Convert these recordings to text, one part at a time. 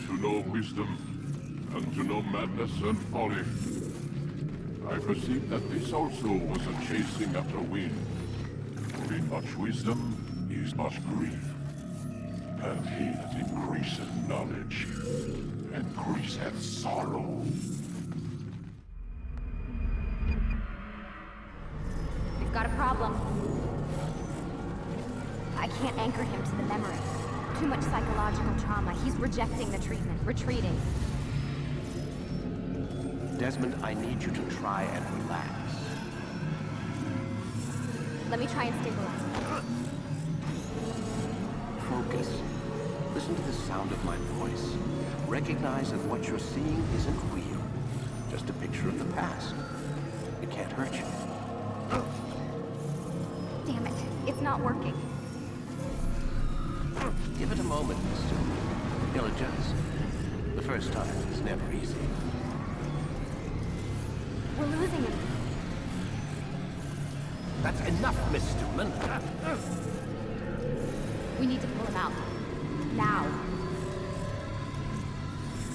to know wisdom, and to know madness and folly. I perceive that this also was a chasing after wind. For in much wisdom is much grief. And he that increaseth knowledge, increaseth sorrow. We've got a problem. I can't anchor him to the memory. Too much psychological trauma. He's rejecting the treatment, retreating. Desmond, I need you to try and relax. Let me try and stabilize. Focus. Listen to the sound of my voice. Recognize that what you're seeing isn't real. Just a picture of the past. It can't hurt you. Damn it. It's not working. Give it a moment, mister. He'll adjust. The first time is never easy. We're losing him. That's enough, Miss Stewman. We need to pull him out. Now.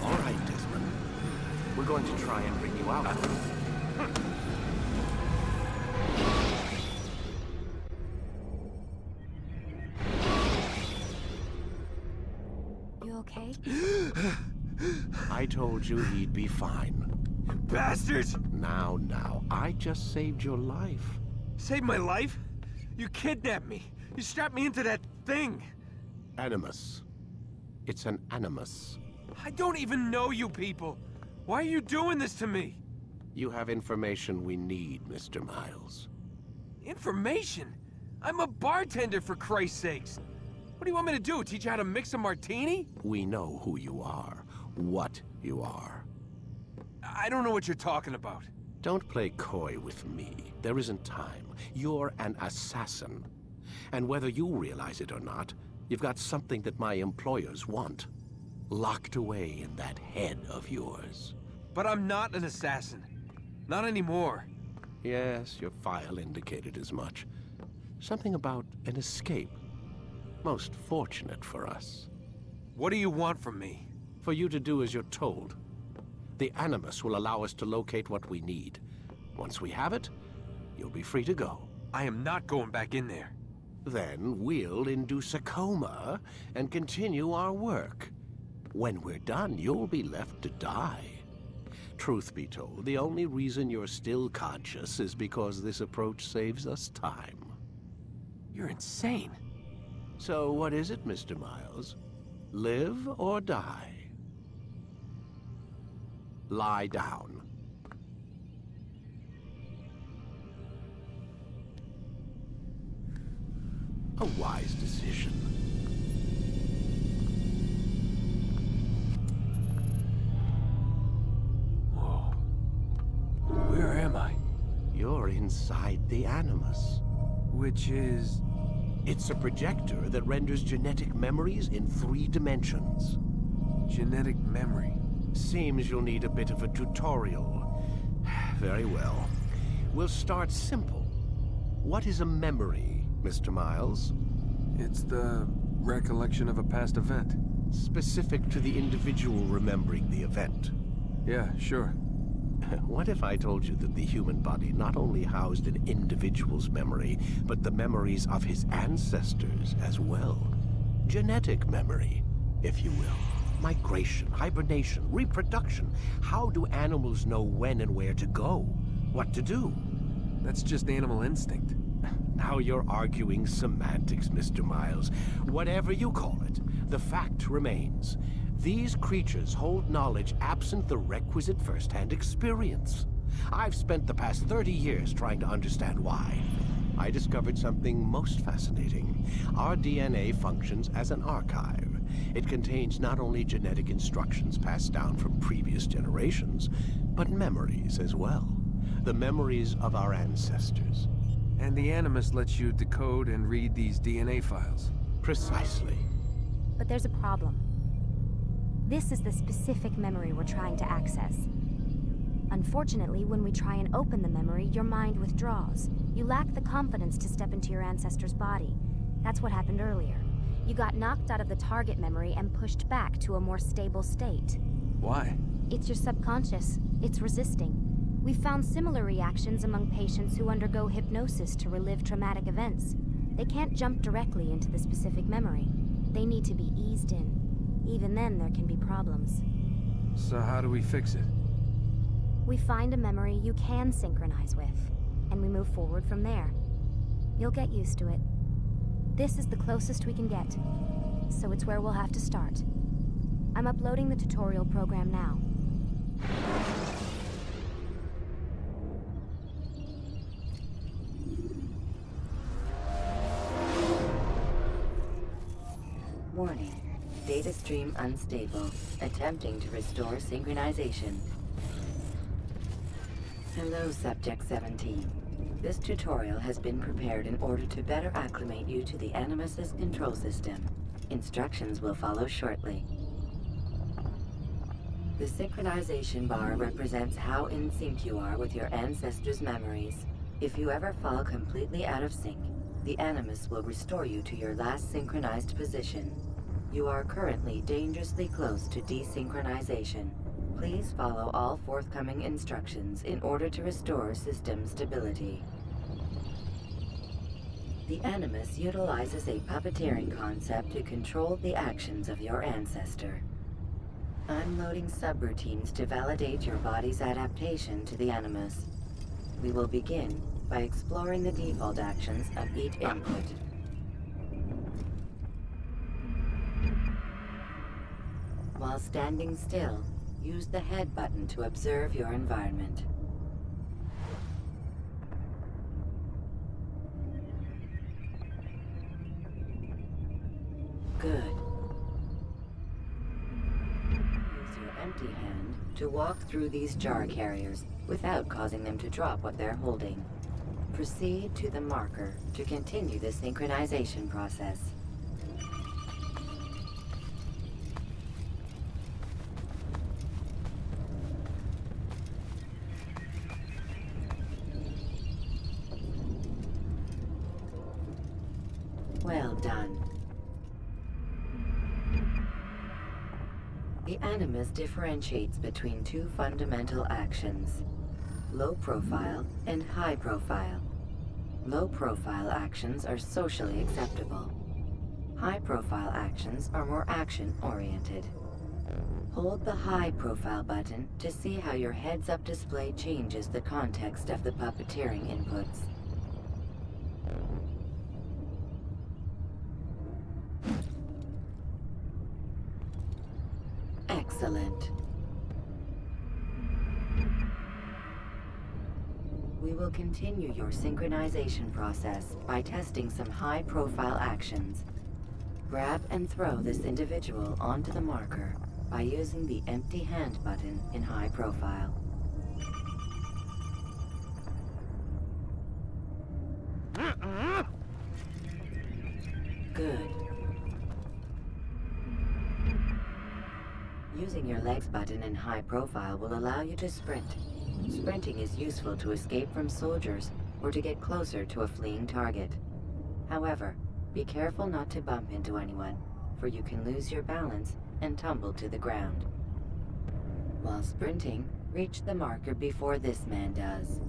All right, Desmond. We're going to try and bring you out. You okay? I told you he'd be fine. Bastards! Now, I just saved your life. Saved my life? You kidnapped me. You strapped me into that thing. Animus. It's an animus. I don't even know you people. Why are you doing this to me? You have information we need, Mr. Miles. Information? I'm a bartender, for Christ's sakes. What do you want me to do? Teach you how to mix a martini? We know who you are, what you are. I don't know what you're talking about. Don't play coy with me. There isn't time. You're an assassin. And whether you realize it or not, you've got something that my employers want. Locked away in that head of yours. But I'm not an assassin. Not anymore. Yes, your file indicated as much. Something about an escape. Most fortunate for us. What do you want from me? For you to do as you're told. The Animus will allow us to locate what we need. Once we have it, you'll be free to go. I am not going back in there. Then we'll induce a coma and continue our work. When we're done, you'll be left to die. Truth be told, the only reason you're still conscious is because this approach saves us time. You're insane. So what is it, Mr. Miles? Live or die? Lie down. A wise decision. Whoa. Where am I? You're inside the Animus. Which is... It's a projector that renders genetic memories in 3 dimensions. genetic memory. Seems you'll need a bit of a tutorial. Very well. We'll start simple. What is a memory, Mr. Miles? It's the recollection of a past event. Specific to the individual remembering the event. Yeah, sure. What if I told you that the human body not only housed an individual's memory, but the memories of his ancestors as well? Genetic memory, if you will. Migration, hibernation, reproduction. How do animals know when and where to go? What to do? That's just animal instinct. Now you're arguing semantics, Mr. Miles. Whatever you call it, the fact remains. These creatures hold knowledge absent the requisite first-hand experience. I've spent the past 30 years trying to understand why. I discovered something most fascinating. Our DNA functions as an archive. It contains not only genetic instructions passed down from previous generations, but memories as well. The memories of our ancestors. And the Animus lets you decode and read these DNA files. Precisely. But there's a problem. This is the specific memory we're trying to access. Unfortunately, when we try and open the memory, your mind withdraws. You lack the confidence to step into your ancestor's body. That's what happened earlier. You got knocked out of the target memory and pushed back to a more stable state. Why? It's your subconscious. It's resisting. We've found similar reactions among patients who undergo hypnosis to relive traumatic events. They can't jump directly into the specific memory. They need to be eased in. Even then, there can be problems. So how do we fix it? We find a memory you can synchronize with, and we move forward from there. You'll get used to it. This is the closest we can get, so it's where we'll have to start. I'm uploading the tutorial program now. Warning. Data stream unstable. Attempting to restore synchronization. Hello, Subject 17. This tutorial has been prepared in order to better acclimate you to the Animus's control system. Instructions will follow shortly. The synchronization bar represents how in sync you are with your ancestors' memories. If you ever fall completely out of sync, the Animus will restore you to your last synchronized position. You are currently dangerously close to desynchronization. Please follow all forthcoming instructions in order to restore system stability. The Animus utilizes a puppeteering concept to control the actions of your ancestor. I'm loading subroutines to validate your body's adaptation to the Animus. We will begin by exploring the default actions of each input. While standing still, use the head button to observe your environment. Good. Use your empty hand to walk through these jar carriers without causing them to drop what they're holding. Proceed to the marker to continue the synchronization process. Well done. The Animus differentiates between two fundamental actions: low profile and high profile. Low profile actions are socially acceptable. High profile actions are more action-oriented. Hold the high profile button to see how your heads-up display changes the context of the puppeteering inputs. Excellent. We will continue your synchronization process by testing some high-profile actions. Grab and throw this individual onto the marker by using the empty hand button in high profile. Good. Using your legs button in high profile will allow you to sprint. Sprinting is useful to escape from soldiers or to get closer to a fleeing target. However, be careful not to bump into anyone, for you can lose your balance and tumble to the ground. While sprinting, reach the marker before this man does.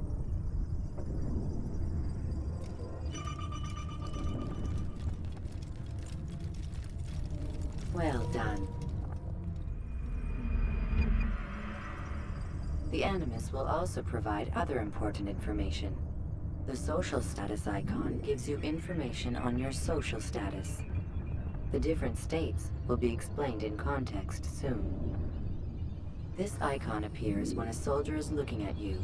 Well done. The Animus will also provide other important information. The social status icon gives you information on your social status. The different states will be explained in context soon. This icon appears when a soldier is looking at you.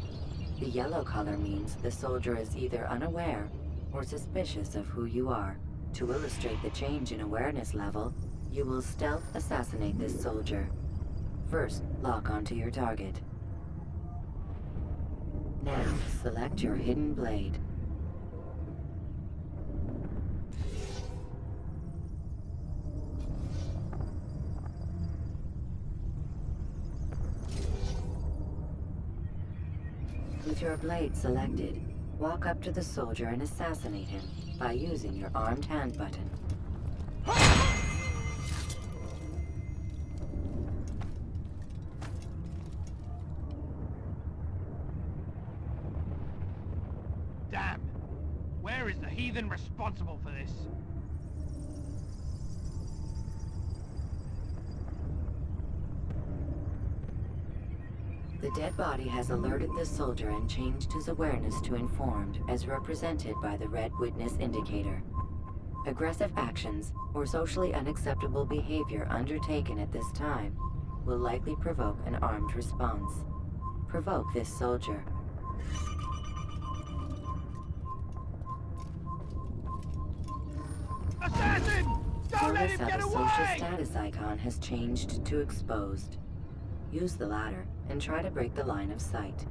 The yellow color means the soldier is either unaware or suspicious of who you are. To illustrate the change in awareness level, you will stealth assassinate this soldier. First, lock onto your target. Now, select your hidden blade. With your blade selected, walk up to the soldier and assassinate him by using your armed hand button. Damn. Where is the heathen responsible for this? The dead body has alerted the soldier and changed his awareness to informed, as represented by the red witness indicator. Aggressive actions or socially unacceptable behavior undertaken at this time will likely provoke an armed response. Provoke this soldier. Assassin! Don't let Notice him how get the away! social status icon has changed to exposed. Use the latter and try to break the line of sight.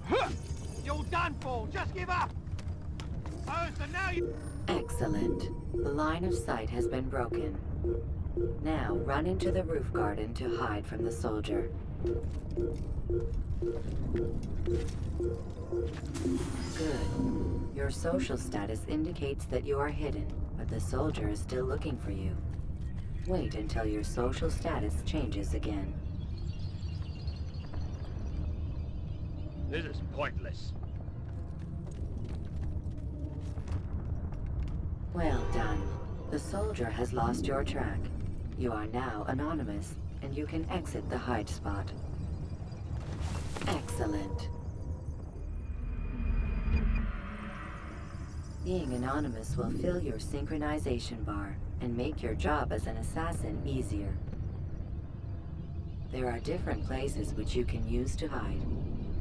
Huh! You're done for! Just give up! Oh, so now you... Excellent. The line of sight has been broken. Now run into the roof garden to hide from the soldier. Good. Your social status indicates that you are hidden, but the soldier is still looking for you. Wait until your social status changes again. This is pointless. Well done. The soldier has lost your track. You are now anonymous, and you can exit the hide spot. Excellent. Being anonymous will fill your synchronization bar and make your job as an assassin easier. There are different places which you can use to hide.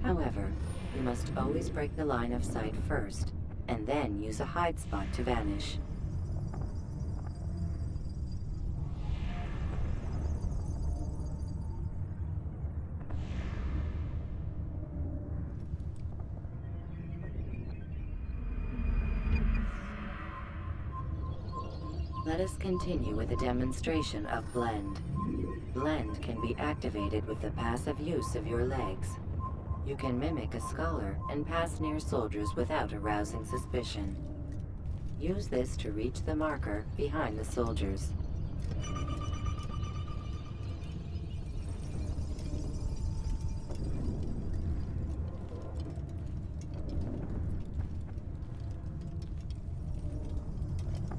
However, you must always break the line of sight first, and then use a hide spot to vanish. Let us continue with a demonstration of Blend. Blend can be activated with the passive use of your legs. You can mimic a scholar and pass near soldiers without arousing suspicion. Use this to reach the marker behind the soldiers.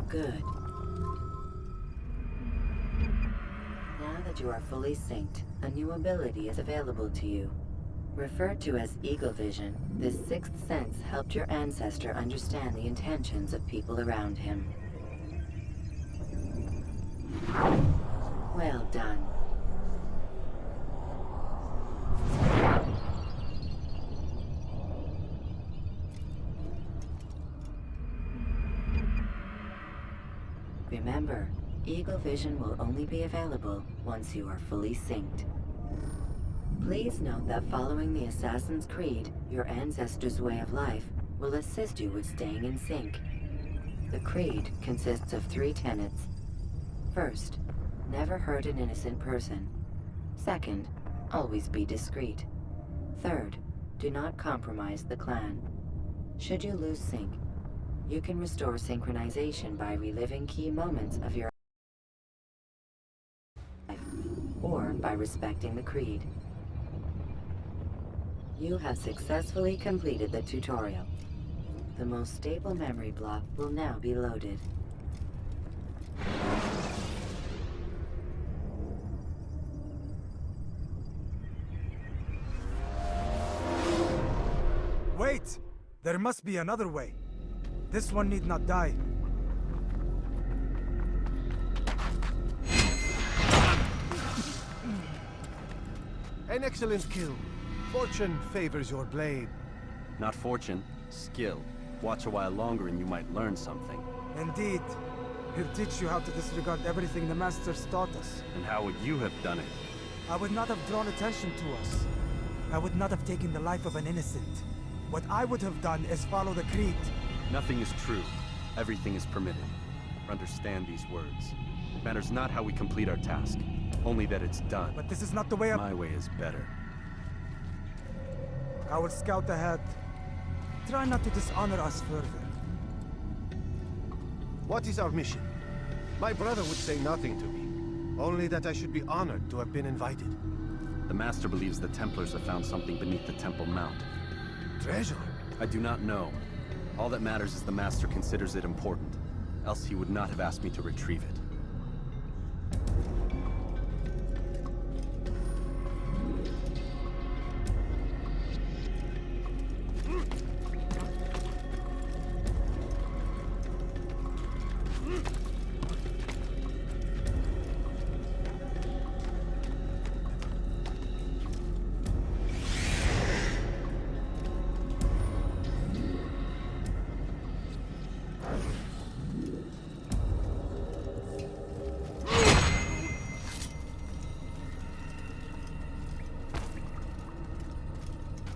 Good. Now that you are fully synced, a new ability is available to you. Referred to as Eagle Vision, this sixth sense helped your ancestor understand the intentions of people around him. Well done. Remember, Eagle Vision will only be available once you are fully synced. Please note that following the Assassin's Creed, your ancestors' way of life will assist you with staying in sync. The Creed consists of 3 tenets. First, never hurt an innocent person. Second, always be discreet. Third, do not compromise the clan. Should you lose sync, you can restore synchronization by reliving key moments of your life, or by respecting the Creed. You have successfully completed the tutorial. The most stable memory block will now be loaded. Wait! There must be another way. This one need not die. An excellent kill. Fortune favors your blade. Not fortune, skill. Watch a while longer and you might learn something. Indeed. He'll teach you how to disregard everything the Masters taught us. And how would you have done it? I would not have drawn attention to us. I would not have taken the life of an innocent. What I would have done is follow the Creed. Nothing is true. Everything is permitted. Understand these words. It matters not how we complete our task, only that it's done. But this is not the way My way is better. I will scout ahead. Try not to dishonor us further. What is our mission? My brother would say nothing to me. Only that I should be honored to have been invited. The Master believes the Templars have found something beneath the Temple Mount. treasure? I do not know. All that matters is the Master considers it important. Else he would not have asked me to retrieve it.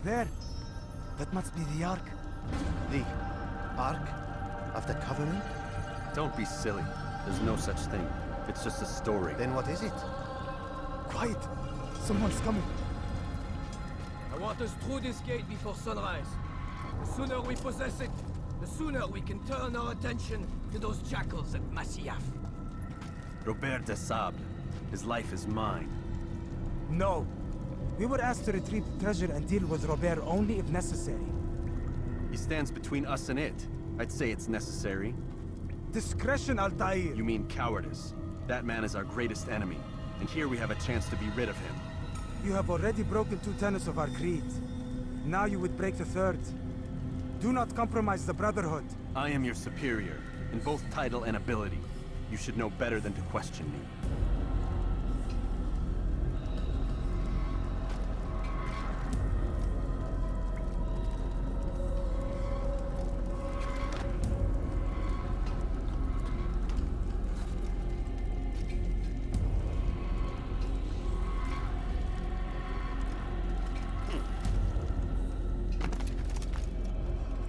There! That must be the Ark. The Ark of the Covenant? Don't be silly. There's no such thing. It's just a story. Then what is it? Quiet! Someone's coming. I want us through this gate before sunrise. The sooner we possess it, the sooner we can turn our attention to those jackals at Masyaf. Robert de Sable. His life is mine. No. We were asked to retrieve the treasure and deal with Robert only if necessary. He stands between us and it. I'd say it's necessary. Discretion, Altair! You mean cowardice. That man is our greatest enemy, and here we have a chance to be rid of him. You have already broken 2 tenets of our creed. Now you would break the 3rd. Do not compromise the Brotherhood. I am your superior, in both title and ability. You should know better than to question me.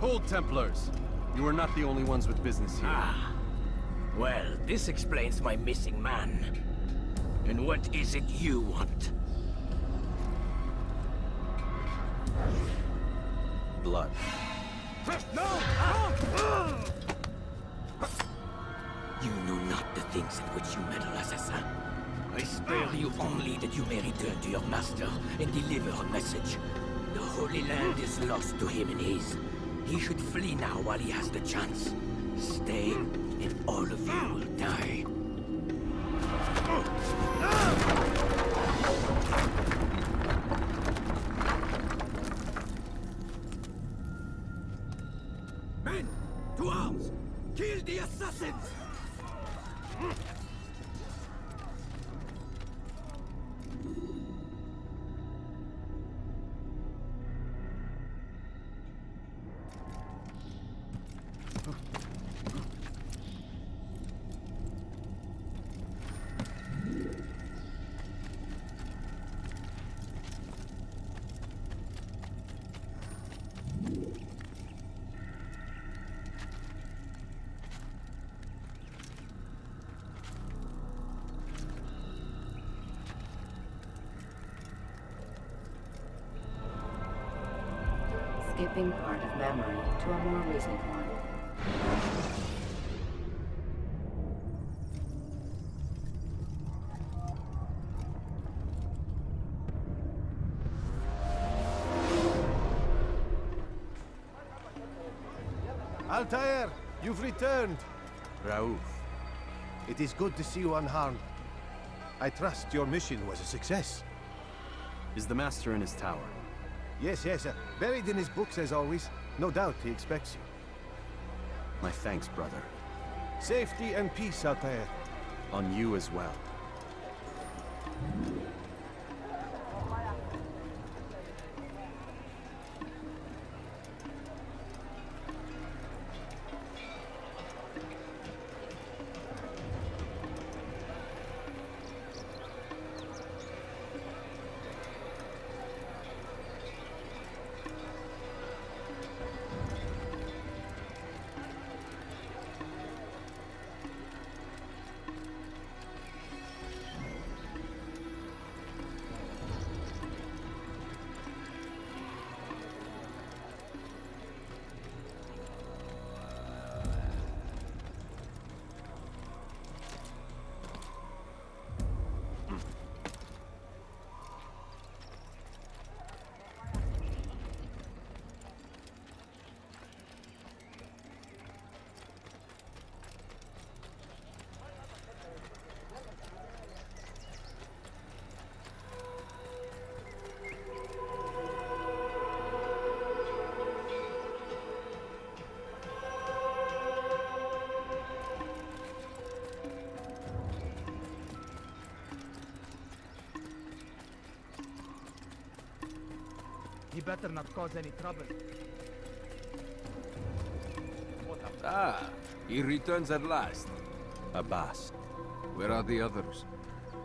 Hold, Templars! You are not the only ones with business here. Ah. Well, this explains my missing man. And what is it you want? Blood. No! You know not the things in which you meddle, assassin. I spare you only that you may return to your master and deliver a message. The Holy Land is lost to him and his. He should flee now while he has the chance. Stay, and all of you will die. Men, to arms! Kill the assassins! Skipping part of memory to a more recent one. Altair, you've returned. Raouf. It is good to see you unharmed. I trust your mission was a success. Is the Master in his tower? Yes, buried in his books as always. No doubt he expects you. My thanks, brother. Safety and peace, Altair. On you as well. He better not cause any trouble. Ah, he returns at last. Abbas. Where are the others?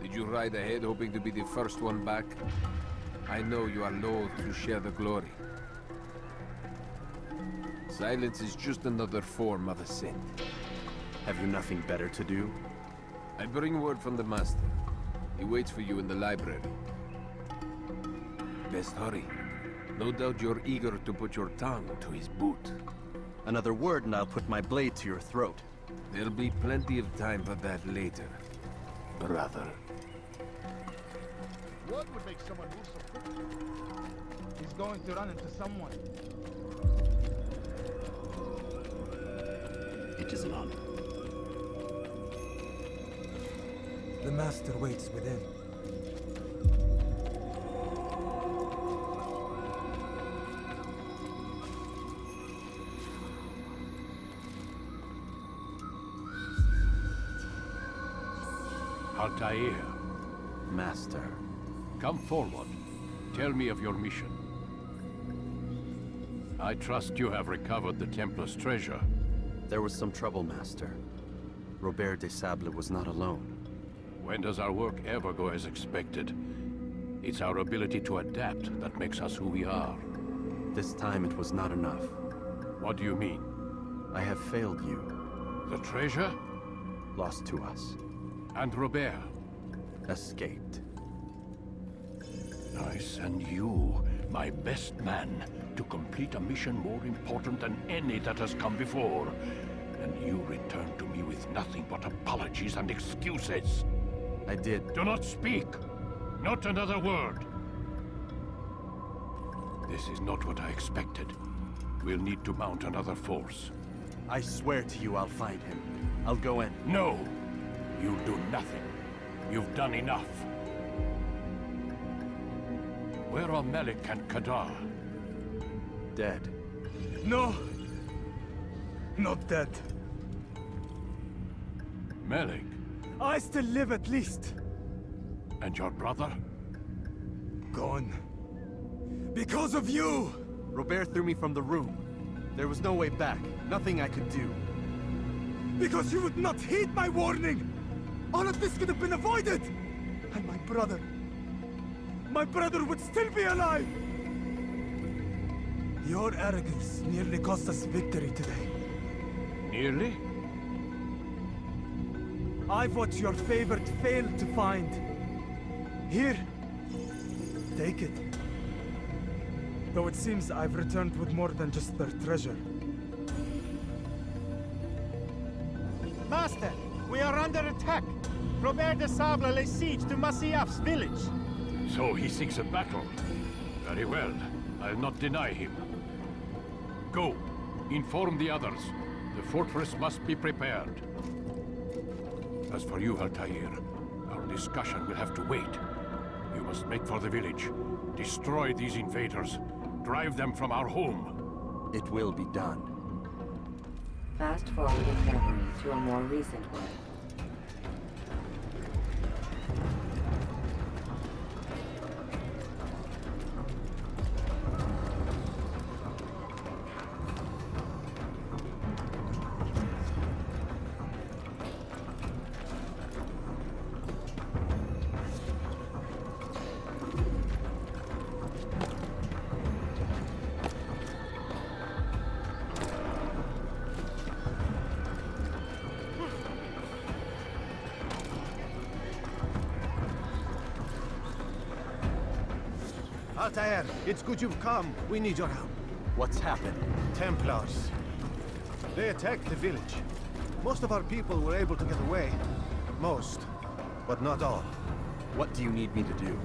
Did you ride ahead hoping to be the first one back? I know you are loath to share the glory. Silence is just another form of assent. Have you nothing better to do? I bring word from the Master. He waits for you in the library. Best hurry. No doubt you're eager to put your tongue to his boot. Another word and I'll put my blade to your throat. There'll be plenty of time for that later, brother. What would make someone move so quickly? He's going to run into someone. It is an honor. The Master waits within. Altair, Master. come forward. Tell me of your mission. I trust you have recovered the Templar's treasure. There was some trouble, Master. Robert de Sable was not alone. When does our work ever go as expected? It's our ability to adapt that makes us who we are. This time it was not enough. What do you mean? I have failed you. The treasure? Lost to us. And Robert? Escaped. I send you, my best man, to complete a mission more important than any that has come before. And you return to me with nothing but apologies and excuses. I did. Do not speak! Not another word! This is not what I expected. We'll need to mount another force. I swear to you I'll find him. I'll go in. No! You'll do nothing. You've done enough. Where are Melik and Kadar? Dead. No! Not dead. Melik? I still live at least. And your brother? Gone. Because of you! Robert threw me from the room. There was no way back. Nothing I could do. Because you would not heed my warning! All of this could have been avoided! And my brother would still be alive! Your arrogance nearly cost us victory today. Nearly? I've what your favorite failed to find. Here, take it. Though it seems I've returned with more than just their treasure. Master, we are under attack. Robert de Sable lays siege to Masyaf's village. So he seeks a battle. Very well. I'll not deny him. Go. Inform the others. The fortress must be prepared. As for you, Altair, our discussion will have to wait. You must make for the village. Destroy these invaders. Drive them from our home. It will be done. Fast forward in memory to a more recent one. Altair, it's good you've come. We need your help. What's happened? Templars. They attacked the village. Most of our people were able to get away. Most, but not all. What do you need me to do?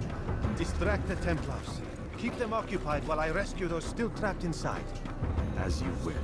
Distract the Templars. Keep them occupied while I rescue those still trapped inside. As you wish.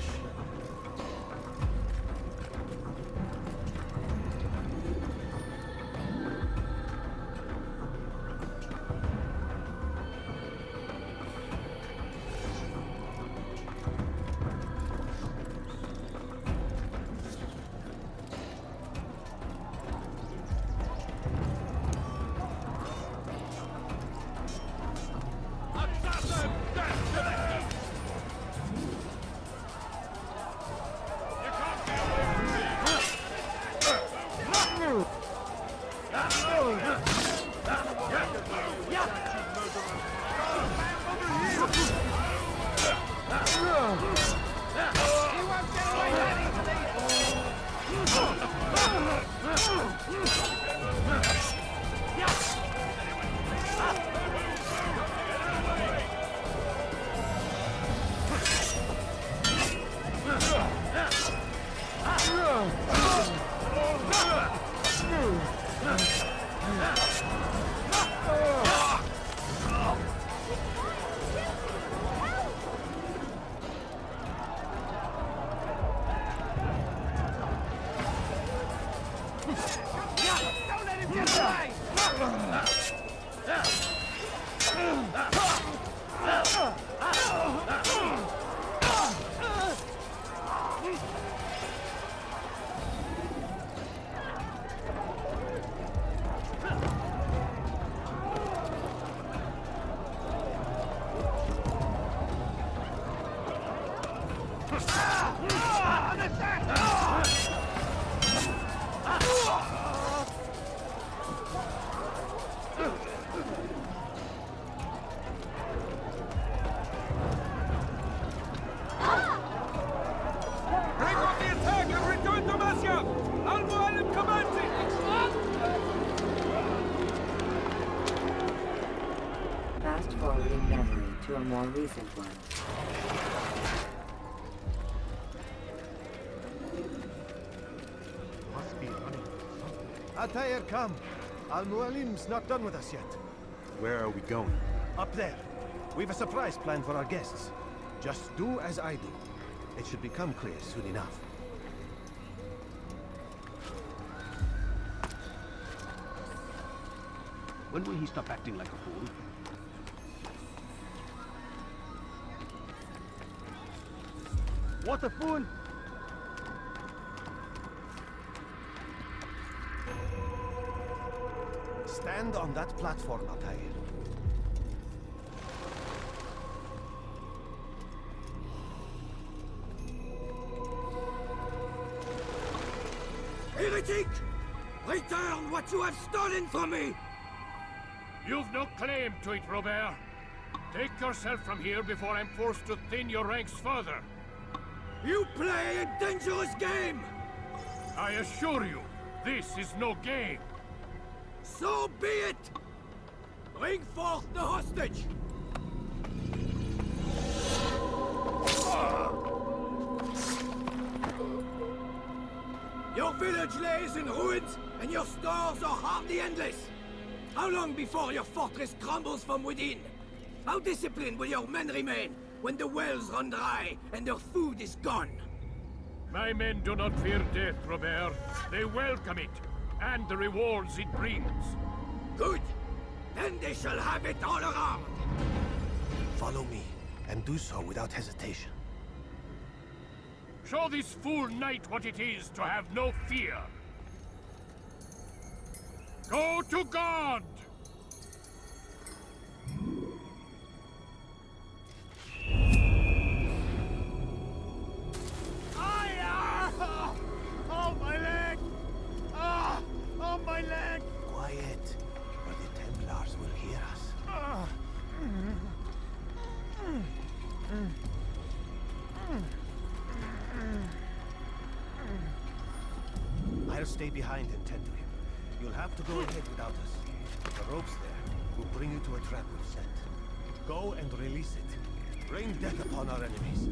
Fast-forwarding memory to a more recent one. Must be running. Altair, come. Al-Mualim's not done with us yet. Where are we going? Up there. We've a surprise planned for our guests. Just do as I do. It should become clear soon enough. When will he stop acting like a fool? What a fool! Stand on that platform, Altair. Heretic! Return what you have stolen from me! You've no claim to it, Robert. Take yourself from here before I'm forced to thin your ranks further. You play a dangerous game! I assure you, this is no game. So be it! Bring forth the hostage! Your village lays in ruins, and your stores are hardly endless. How long before your fortress crumbles from within? How disciplined will your men remain when the wells run dry and their food is gone? My men do not fear death, Robert. They welcome it, and the rewards it brings. Good. Then they shall have it all around. Follow me, and do so without hesitation. Show this fool knight what it is to have no fear. Go to God! Oh, my leg! Oh, my leg! Quiet, or the Templars will hear us. I'll stay behind and tend to him. You'll have to go ahead without us. The ropes there will bring you to a trap we've set. Go and release it. Rain death upon our enemies.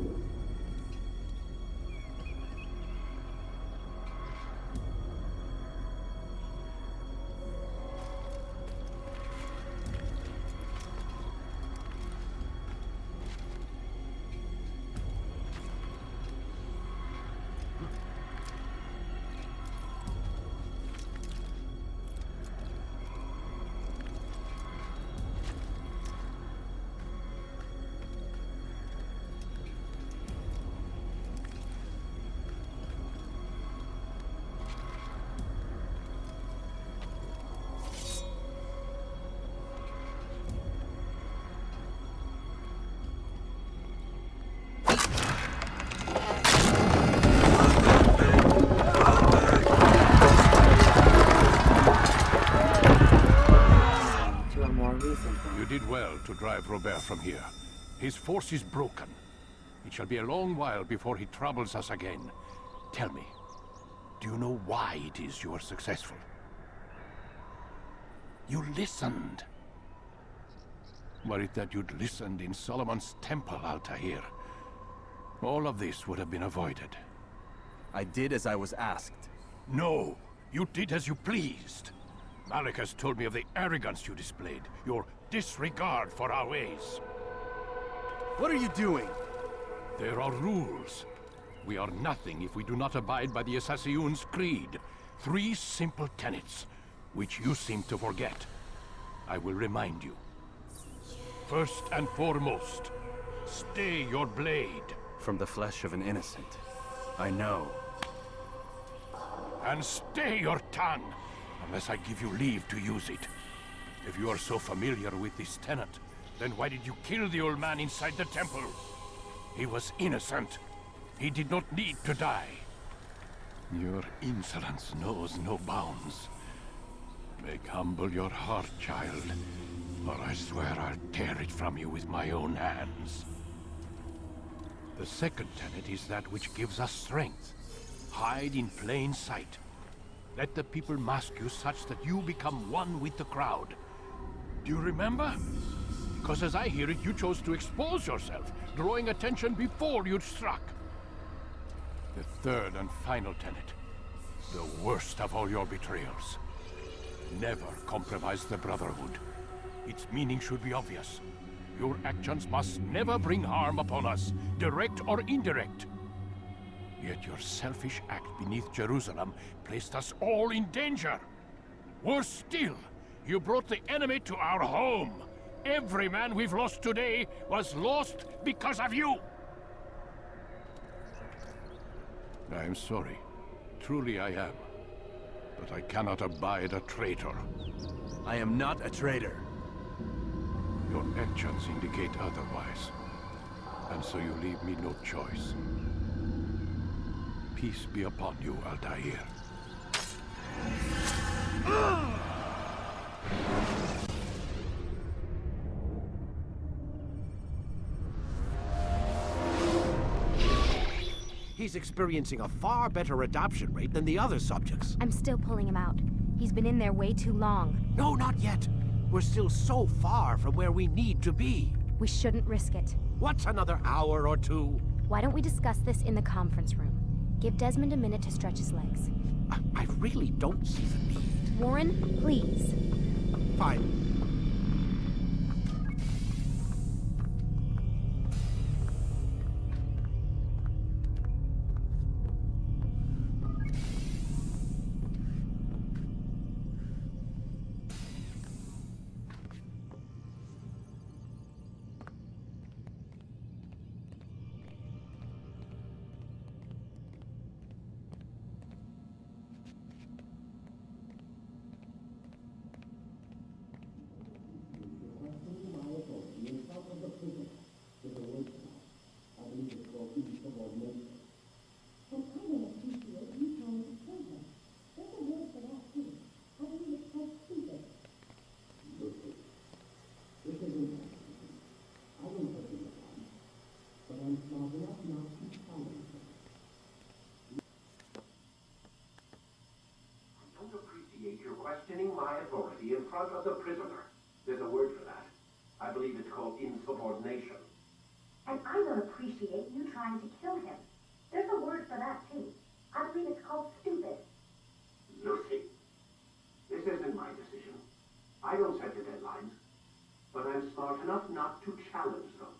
To drive Robert from here. His force is broken. It shall be a long while before he troubles us again. Tell me, do you know why it is you are successful? You listened. Were it that you'd listened in Solomon's temple, Altair, all of this would have been avoided. I did as I was asked. No, you did as you pleased. Malik has told me of the arrogance you displayed, your disregard for our ways. What are you doing? There are rules. We are nothing if we do not abide by the Assassin's creed. 3 simple tenets, which you seem to forget. I will remind you. First and foremost, stay your blade. From the flesh of an innocent. I know. And stay your tongue, unless I give you leave to use it. If you are so familiar with this tenet, then why did you kill the old man inside the temple? He was innocent. He did not need to die. Your insolence knows no bounds. Make humble your heart, child, or I swear I'll tear it from you with my own hands. The second tenet is that which gives us strength. Hide in plain sight. Let the people mask you such that you become one with the crowd. Do you remember? 'Cause as I hear it, you chose to expose yourself, drawing attention before you'd struck. The third and final tenet. The worst of all your betrayals. Never compromise the Brotherhood. Its meaning should be obvious. Your actions must never bring harm upon us, direct or indirect. Yet your selfish act beneath Jerusalem placed us all in danger. Worse still, you brought the enemy to our home. Every man we've lost today was lost because of you. I am sorry. Truly I am. But I cannot abide a traitor. I am not a traitor. Your actions indicate otherwise. And so you leave me no choice. Peace be upon you, Altair. He's experiencing a far better adoption rate than the other subjects. I'm still pulling him out. He's been in there way too long. No, not yet. We're still so far from where we need to be. We shouldn't risk it. What's another hour or two? Why don't we discuss this in the conference room? Give Desmond a minute to stretch his legs. I really don't see the need. Warren, please. Fine. Questioning my authority in front of the prisoner. There's a word for that. I believe it's called insubordination. And I don't appreciate you trying to kill him. There's a word for that, too. I believe it's called stupid. Lucy, this isn't my decision. I don't set the deadlines. But I'm smart enough not to challenge them.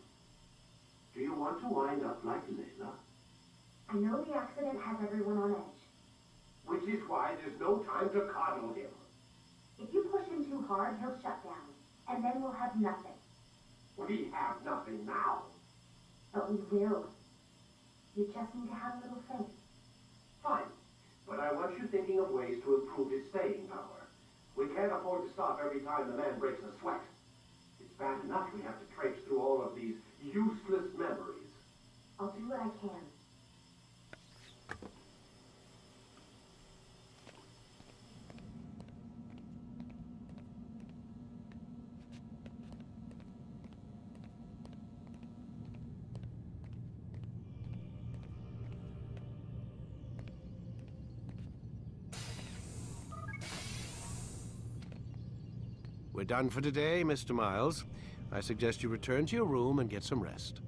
Do you want to wind up like Layla? I know the accident has everyone on edge. Which is why there's no time to coddle him. If you push him too hard, he'll shut down. And then we'll have nothing. We have nothing now. But we will. You just need to have a little faith. Fine. But I want you thinking of ways to improve his staying power. We can't afford to stop every time the man breaks a sweat. It's bad enough we have to traipse through all of these useless memories. I'll do what I can. We're done for today, Mr. Miles. I suggest you return to your room and get some rest.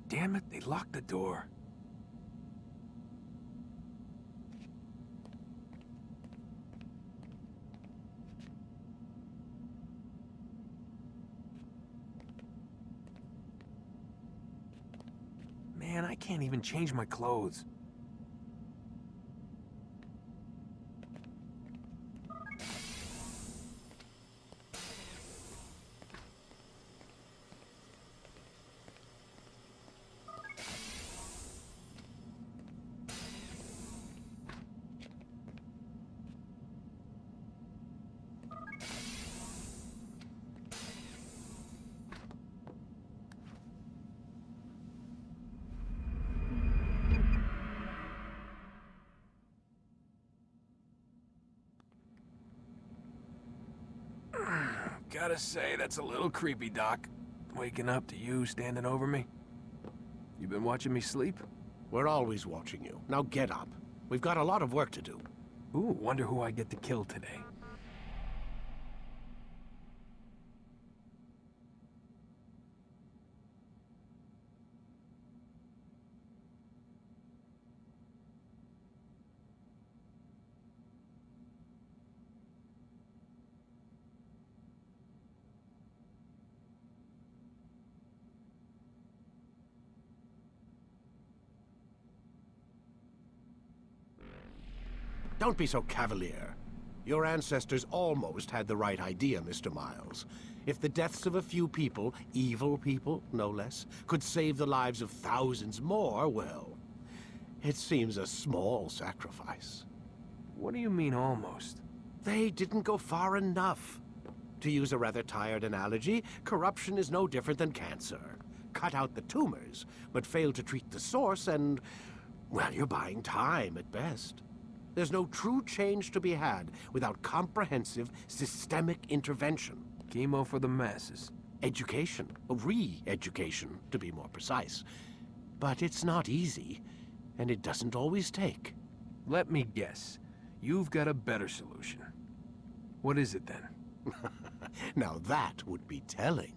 Damn it, they locked the door. Man, I can't even change my clothes. Gotta say, that's a little creepy, Doc. Waking up to you standing over me? You been watching me sleep? We're always watching you. Now get up. We've got a lot of work to do. Ooh, wonder who I get to kill today. Don't be so cavalier. Your ancestors almost had the right idea, Mr. Miles. If the deaths of a few people, evil people, no less, could save the lives of thousands more, well, it seems a small sacrifice. What do you mean, almost? They didn't go far enough. To use a rather tired analogy, corruption is no different than cancer. Cut out the tumors, but fail to treat the source and, well, you're buying time at best. There's no true change to be had without comprehensive, systemic intervention. Chemo for the masses. Education. Re-education, to be more precise. But it's not easy, and it doesn't always take. Let me guess. You've got a better solution. What is it, then? Now that would be telling.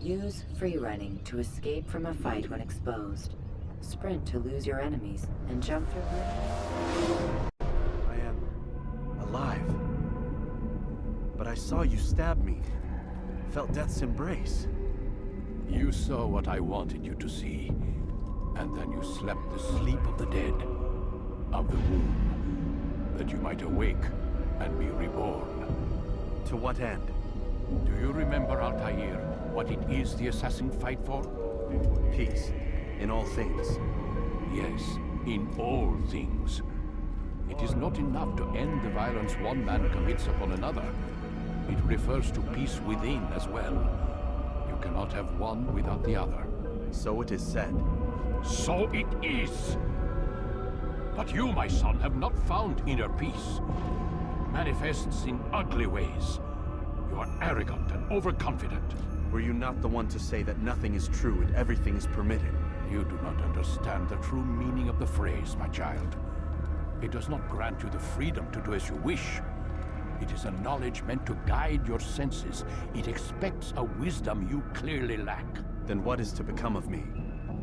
Use free running to escape from a fight when exposed. Sprint to lose your enemies, and jump through I am alive. But I saw you stab me. Felt death's embrace. You saw what I wanted you to see. And then you slept the sleep of the dead. Of the womb. That you might awake and be reborn. To what end? Do you remember, Altair, what it is the assassin fight for? Peace. In all things. Yes, in all things. It is not enough to end the violence one man commits upon another. It refers to peace within as well. You cannot have one without the other. So it is said. So it is! But you, my son, have not found inner peace. It manifests in ugly ways. You are arrogant and overconfident. Were you not the one to say that nothing is true and everything is permitted? You do not understand the true meaning of the phrase, my child. It does not grant you the freedom to do as you wish. It is a knowledge meant to guide your senses. It expects a wisdom you clearly lack. Then what is to become of me?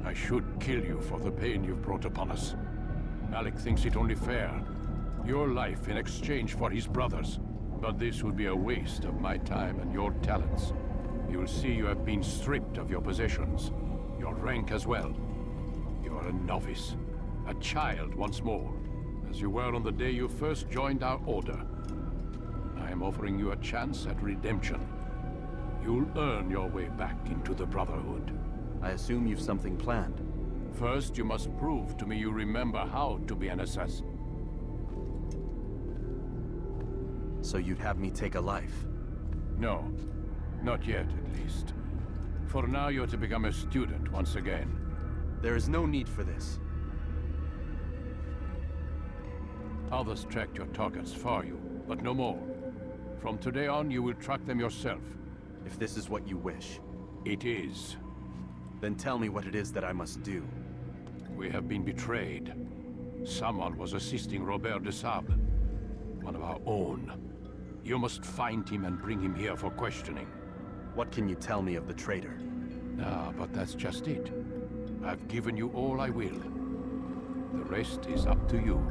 I should kill you for the pain you've brought upon us. Malik thinks it only fair. Your life in exchange for his brother's. But this would be a waste of my time and your talents. You'll see you have been stripped of your possessions. Your rank as well. You are a novice. A child once more. As you were on the day you first joined our order. I am offering you a chance at redemption. You'll earn your way back into the Brotherhood. I assume you've something planned. First, you must prove to me you remember how to be an assassin. So you'd have me take a life? No. Not yet, at least. For now, you're to become a student once again. There is no need for this. Others tracked your targets for you, but no more. From today on, you will track them yourself. If this is what you wish. It is. Then tell me what it is that I must do. We have been betrayed. Someone was assisting Robert de Sable. One of our own. You must find him and bring him here for questioning. What can you tell me of the traitor? Ah, but that's just it. I've given you all I will. The rest is up to you.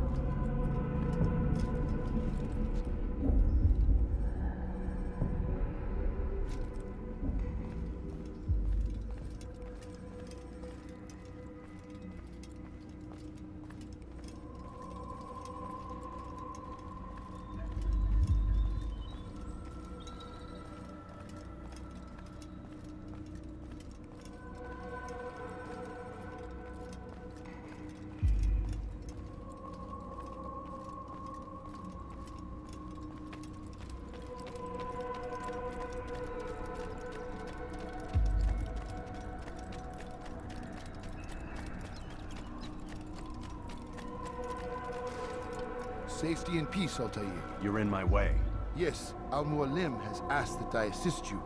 Safety and peace, Altair. You're in my way. Yes, Al-Mualim has asked that I assist you.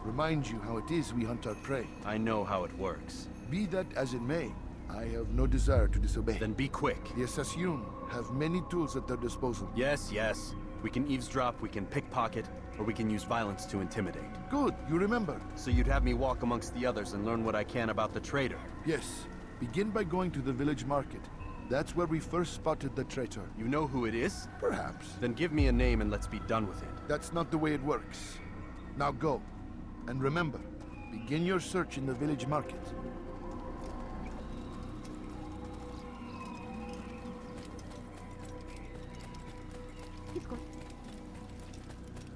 Remind you how it is we hunt our prey. I know how it works. Be that as it may, I have no desire to disobey. Then be quick. The Assassin have many tools at their disposal. Yes, yes. We can eavesdrop, we can pickpocket, or we can use violence to intimidate. Good, you remember. So you'd have me walk amongst the others and learn what I can about the traitor? Yes. Begin by going to the village market. That's where we first spotted the traitor. You know who it is? Perhaps. Then give me a name and let's be done with it. That's not the way it works. Now go. And remember, begin your search in the village market.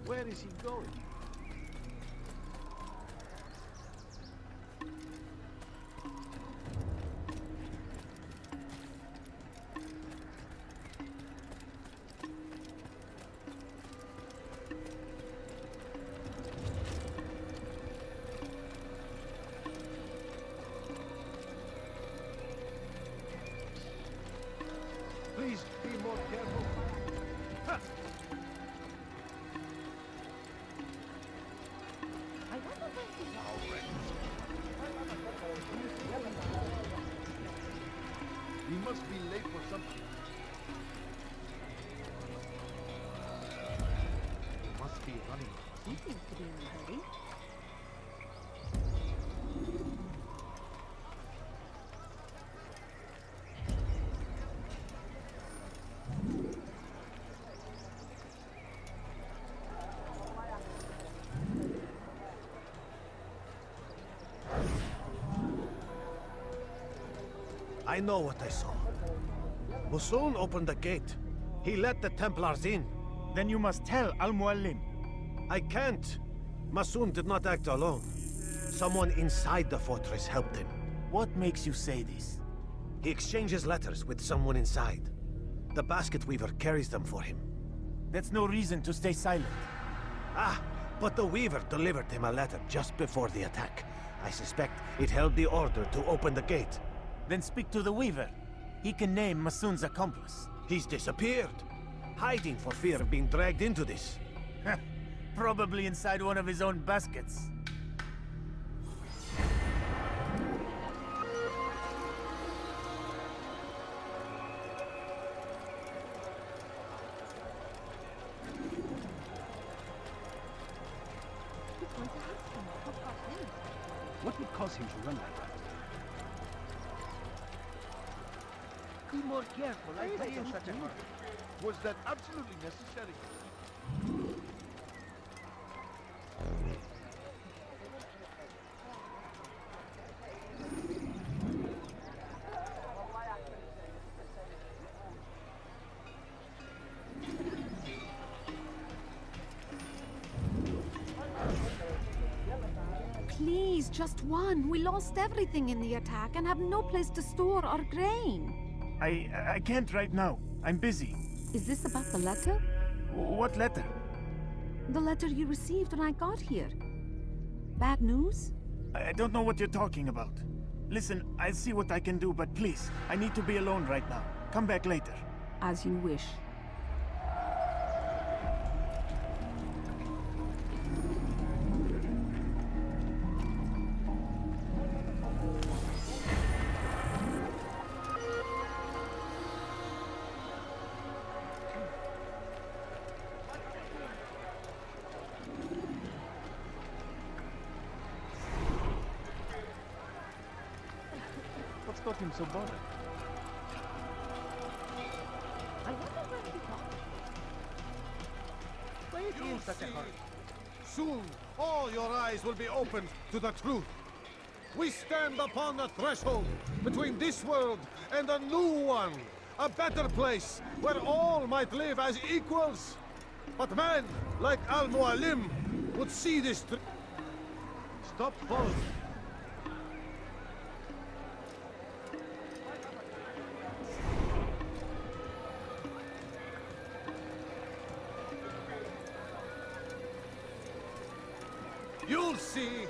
Where is he going? Please be more careful. Ha! We must be late for something. We must be running. He seems to be in a hurry. I know what I saw. Musoon opened the gate. He let the Templars in. Then you must tell Al-Mualim. I can't. Musoon did not act alone. Someone inside the fortress helped him. What makes you say this? He exchanges letters with someone inside. The basket weaver carries them for him. That's no reason to stay silent. Ah, but the weaver delivered him a letter just before the attack. I suspect it held the order to open the gate. Then speak to the weaver. He can name Masoon's accomplice. He's disappeared. Hiding for fear of being dragged into this. Probably inside one of his own baskets. What would cause him to run like that? Be more careful, I tell you in such a hurry. Was that absolutely necessary? Please, just one. We lost everything in the attack and have no place to store our grain. I can't right now. I'm busy. Is this about the letter? What letter? The letter you received when I got here. Bad news? I don't know what you're talking about. Listen, I'll see what I can do, but please, I need to be alone right now. Come back later. As you wish. What's got him so bothered? I wonder where he got. Why is he in such a hurry? Soon, all your eyes will be opened to the truth. We stand upon the threshold between this world and a new one. A better place where all might live as equals. But men like Al-Mualim would see this. Stop following. You'll see.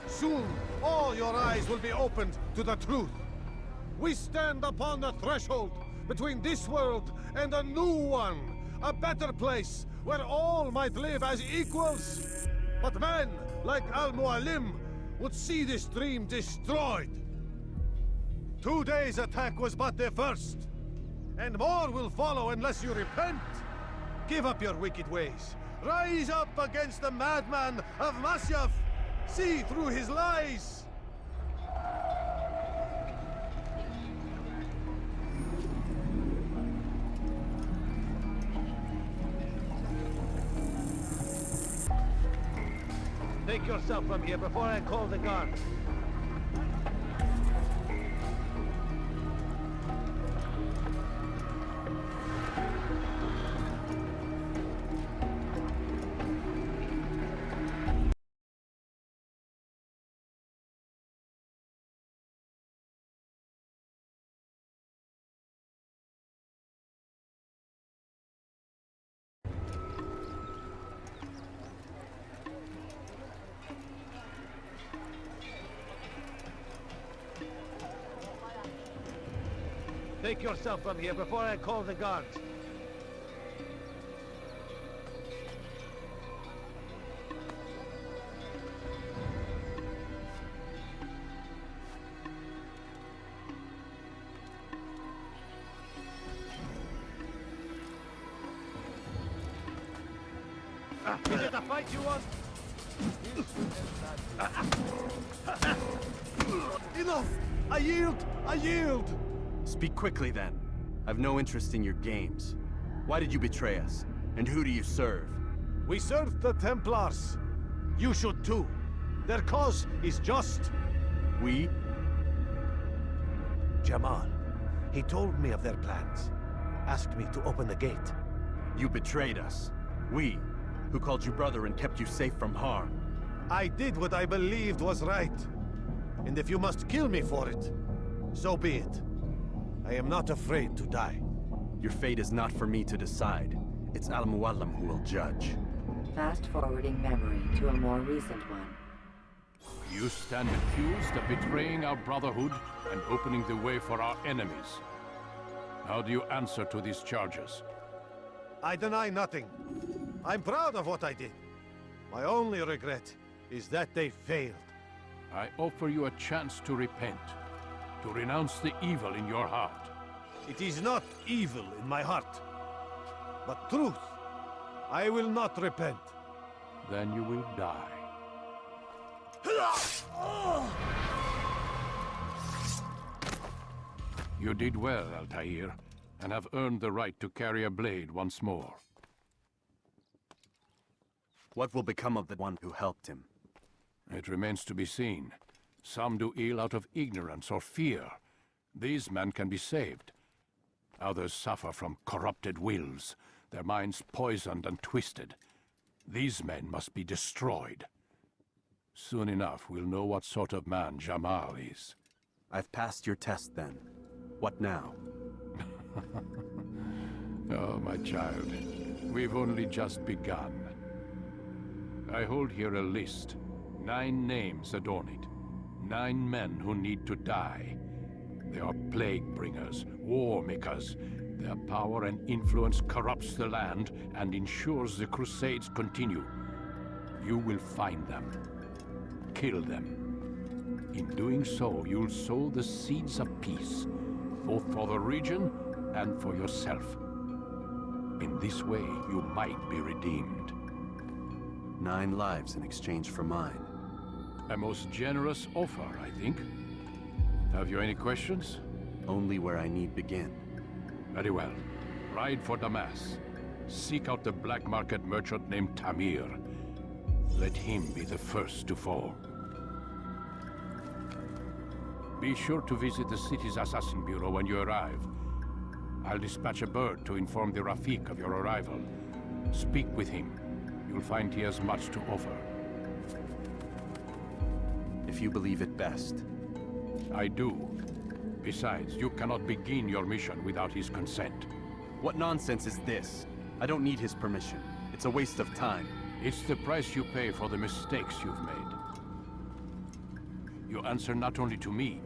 Soon, all your eyes will be opened to the truth. We stand upon the threshold between this world and a new one. A better place where all might live as equals. But men like Al-Mualim would see this dream destroyed. Today's attack was but the first. And more will follow unless you repent. Give up your wicked ways. Rise up against the madman of Masyaf. See through his lies. Take yourself from here before I call the guards. Take yourself from here before I call the guards. Is it a fight you want? Enough! I yield! I yield! Speak quickly, then. I've no interest in your games. Why did you betray us? And who do you serve? We serve the Templars. You should too. Their cause is just. We? Jamal. He told me of their plans. Asked me to open the gate. You betrayed us. We, who called you brother and kept you safe from harm. I did what I believed was right. And if you must kill me for it, so be it. I am not afraid to die. Your fate is not for me to decide. It's Al-Mualim who will judge. Fast-forwarding memory to a more recent one. You stand accused of betraying our brotherhood and opening the way for our enemies. How do you answer to these charges? I deny nothing. I'm proud of what I did. My only regret is that they failed. I offer you a chance to repent, to renounce the evil in your heart. It is not evil in my heart, but truth. I will not repent. Then you will die. You did well, Altair, and have earned the right to carry a blade once more. What will become of the one who helped him? It remains to be seen. Some do ill out of ignorance or fear. These men can be saved. Others suffer from corrupted wills, their minds poisoned and twisted. These men must be destroyed. Soon enough, we'll know what sort of man Jamal is. I've passed your test, then. What now? Oh, my child. We've only just begun. I hold here a list. 9 names adorn it. 9 men who need to die. They are plague bringers, war makers. Their power and influence corrupts the land and ensures the crusades continue. You will find them. Kill them. In doing so, you'll sow the seeds of peace, both for the region and for yourself. In this way, you might be redeemed. 9 lives in exchange for mine. A most generous offer, I think. Have you any questions? Only where I need begin. Very well. Ride for Damas. Seek out the black market merchant named Tamir. Let him be the first to fall. Be sure to visit the city's assassin bureau when you arrive. I'll dispatch a bird to inform the Rafik of your arrival. Speak with him. You'll find he has much to offer. If you believe it best. I do. Besides, you cannot begin your mission without his consent. What nonsense is this? I don't need his permission. It's a waste of time. It's the price you pay for the mistakes you've made. You answer not only to me,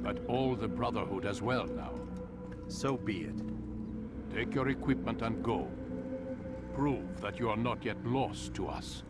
but all the Brotherhood as well now. So be it. Take your equipment and go. Prove that you are not yet lost to us.